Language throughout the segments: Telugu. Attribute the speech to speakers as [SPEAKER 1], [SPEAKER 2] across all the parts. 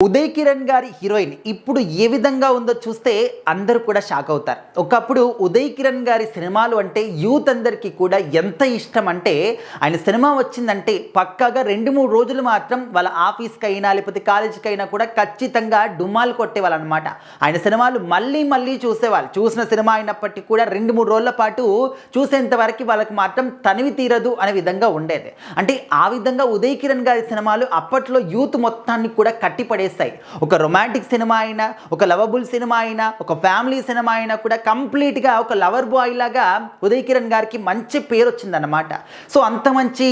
[SPEAKER 1] ఉదయ్ కిరణ్ గారి హీరోయిన్ ఇప్పుడు ఏ విధంగా ఉందో చూస్తే అందరూ కూడా షాక్ అవుతారు. ఒకప్పుడు ఉదయ్ కిరణ్ గారి సినిమాలు అంటే యూత్ అందరికీ కూడా ఎంత ఇష్టం అంటే ఆయన సినిమా వచ్చిందంటే పక్కాగా 2-3 రోజులు మాత్రం వాళ్ళ ఆఫీస్కి అయినా లేకపోతే కాలేజీకి అయినా కూడా ఖచ్చితంగా డుమ్మాలు కొట్టేవాళ్ళు అనమాట. ఆయన సినిమాలు మళ్ళీ మళ్ళీ చూసేవాళ్ళు. చూసిన సినిమా అయినప్పటికీ కూడా 2-3 రోజుల పాటు చూసేంత వరకు వాళ్ళకి మాత్రం తనివి తీరదు అనే విధంగా ఉండేది. అంటే ఆ విధంగా ఉదయ్ కిరణ్ గారి సినిమాలు అప్పట్లో యూత్ మొత్తాన్ని కూడా కట్టిపడేస్తాయి. ఒక రొమాంటిక్ సినిమా అయినా, ఒక లవబుల్ సినిమా అయినా, ఒక ఫ్యామిలీ సినిమా అయినా కూడా కంప్లీట్గా ఒక లవర్ బాయ్ లాగా ఉదయ్ కిరణ్ గారికి మంచి పేరు వచ్చిందన్నమాట. సో అంత మంచి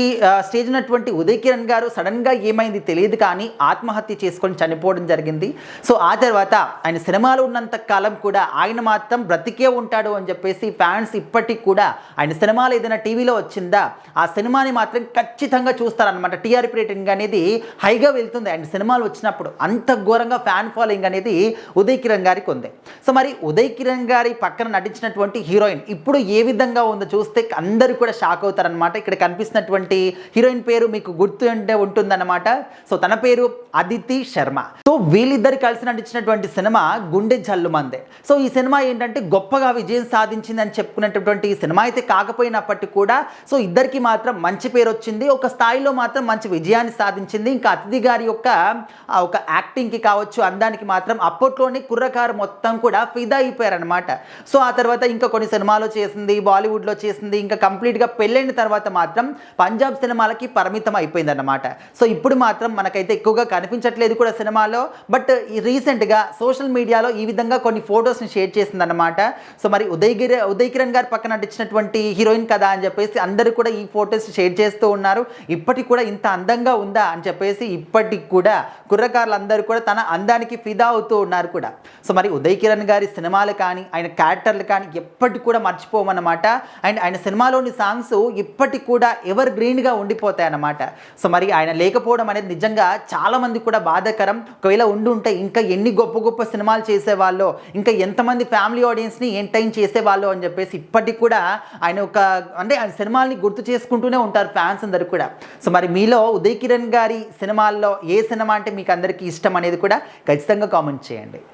[SPEAKER 1] స్టేజ్ ఉన్నటువంటి ఉదయ్ కిరణ్ గారు సడన్గా ఏమైంది తెలియదు కానీ ఆత్మహత్య చేసుకొని చనిపోవడం జరిగింది. సో ఆ తర్వాత ఆయన సినిమాలు ఉన్నంత కాలం కూడా ఆయన మాత్రం బ్రతికే ఉంటాడు అని చెప్పేసి ఫ్యాన్స్ ఇప్పటికి కూడా ఆయన సినిమాలు ఏదైనా టీవీలో వచ్చిందా ఆ సినిమాని మాత్రం ఖచ్చితంగా చూస్తారనమాట. టీఆర్పీ రేటింగ్ అనేది హైగా వెళ్తుంది ఆయన సినిమాలు వచ్చినప్పుడు. అంత ఘోరంగా ఫ్యాన్ ఫాలోయింగ్ అనేది ఉదయ్ కిరణ్ గారికి ఉంది. సో మరి ఉదయ్ కిరణ్ గారి పక్కన నటించినటువంటి హీరోయిన్ ఇప్పుడు ఏ విధంగా ఉందో చూస్తే అందరూ కూడా షాక్ అవుతారనమాట. ఇక్కడ కనిపిస్తున్నటువంటి హీరోయిన్ పేరు మీకు గుర్తు అంటే ఉంటుందన్నమాట. సో తన పేరు అదితి శర్మ. సో వీళ్ళిద్దరు కలిసి నటించినటువంటి సినిమా గుండె జల్లుమందే. సో ఈ సినిమా ఏంటంటే గొప్పగా విజయం సాధించిందని చెప్పుకునేటటువంటి సినిమా అయితే కాకపోయినప్పటికీ కూడా సో ఇద్దరికి మాత్రం మంచి పేరు వచ్చింది. ఒక స్థాయిలో మాత్రం మంచి విజయాన్ని సాధించింది. ఇంకా అతిథి గారి యొక్క ఒక యాక్టింగ్కి కావచ్చు, అందానికి మాత్రం అప్పట్లోనే కుర్రకారు మొత్తం కూడా ఫిదా అయిపోయారనమాట. సో ఆ తర్వాత ఇంకా కొన్ని సినిమాలు చేసింది, బాలీవుడ్లో చేసింది. ఇంకా కంప్లీట్గా పెళ్ళైన తర్వాత మాత్రం పంజాబ్ సినిమాలకి పరిమితం అయిపోయిందన్నమాట. సో ఇప్పుడు మాత్రం మనకైతే ఎక్కువగా కనిపించట్లేదు కూడా సినిమాలో. బట్ రీసెంట్గా సోషల్ మీడియాలో ఈ విధంగా కొన్ని ఫొటోస్ని షేర్ చేసిందన్నమాట. సో మరి ఉదయ్ కిరణ్ గారు పక్కన నటించినటువంటి హీరోయిన్ కదా అని చెప్పేసి అందరూ కూడా ఈ ఫొటోస్ షేర్ చేస్తూ ఉన్నారు. ఇప్పటికి కూడా ఇంత అందంగా ఉందా అని చెప్పేసి ఇప్పటికి కూడా కుర్రకారులు అందరూ కూడా తన అందానికి ఫిదా అవుతూ ఉన్నారు కూడా. సో మరి ఉదయ్ కిరణ్ గారి సినిమాలు కానీ ఆయన క్యారెక్టర్లు కానీ ఎప్పటికి కూడా మర్చిపోమన్నమాట. అండ్ ఆయన సినిమాలోని సాంగ్స్ ఇప్పటికి కూడా ఎవర్ గ్రీన్గా ఉండిపోతాయి అన్నమాట. సో మరి ఆయన లేకపోవడం అనేది నిజంగా చాలామంది కూడా బాధాకరం. ఒకవేళ ఉంటే ఇంకా ఎన్ని గొప్ప గొప్ప సినిమాలు చేసేవాళ్ళు, ఇంకా ఎంతమంది ఫ్యామిలీ ఆడియన్స్ని ఎంటర్టైన్ చేసేవాళ్ళు అని చెప్పేసి ఇప్పటికి కూడా ఆయన ఆయన సినిమాల్ని గుర్తు చేసుకుంటూనే ఉంటారు ఫ్యాన్స్ అందరూ కూడా. సో మరి మీలో ఉదయ్ కిరణ్ గారి సినిమాల్లో ఏ సినిమా అంటే మీకు అందరికీ ఇష్టం అనేది కూడా ఖచ్చితంగా కామెంట్ చేయండి.